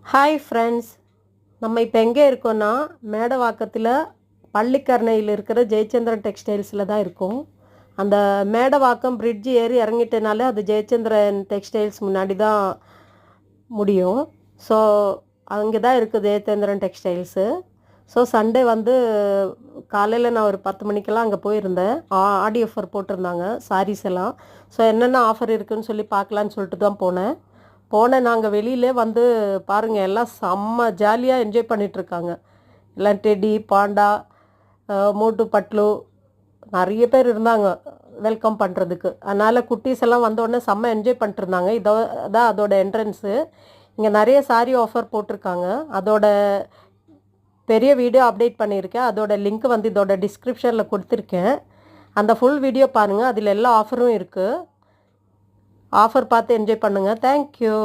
Hi friends, நம்ம இப்போ எங்கே இருக்கோன்னா மேடவாக்கத்தில் பள்ளிக்கரணையில் இருக்கிற ஜெயச்சந்திரன் டெக்ஸ்டைல்ஸில் தான் இருக்கோம். அந்த மேடவாக்கம் பிரிட்ஜ் ஏறி இறங்கிட்டனாலே அது ஜெயச்சந்திரன் டெக்ஸ்டைல்ஸ் முன்னாடி தான் முடியும். ஸோ அங்கே தான் இருக்குது ஜெயச்சந்திரன் டெக்ஸ்டைல்ஸு. ஸோ சண்டே வந்து காலையில் நான் ஒரு 10 மணிக்கெல்லாம் அங்கே போயிருந்தேன். ஆடி ஆஃபர் போட்டிருந்தாங்க சாரீஸ் எல்லாம். ஸோ என்னென்ன ஆஃபர் இருக்குதுன்னு சொல்லி பார்க்கலான்னு சொல்லிட்டு தான் போனேன். நாங்கள் வெளியிலே வந்து பாருங்கள், எல்லாம் செம்ம ஜாலியாக என்ஜாய் பண்ணிகிட்ருக்காங்க. எல்லாம் டெடி, பாண்டா, மோட்டு பட்லு நிறைய பேர் இருந்தாங்க வெல்கம் பண்ணுறதுக்கு. அதனால் குட்டீஸ் எல்லாம் வந்தோடனே செம்ம என்ஜாய் பண்ணிட்டுருந்தாங்க. தான் அதோட என்ட்ரன்ஸு. இங்கே நிறைய சாரீ ஆஃபர் போட்டிருக்காங்க. அதோட பெரிய வீடியோ அப்டேட் பண்ணியிருக்கேன். அதோட லிங்க் வந்து இதோட டிஸ்கிரிப்ஷனில் கொடுத்துருக்கேன். அந்த ஃபுல் வீடியோ பாருங்கள், அதில் எல்லா ஆஃபரும் இருக்குது. ஆஃபர் பார்த்து என்ஜாய் பண்ணுங்கள். தேங்க்யூ.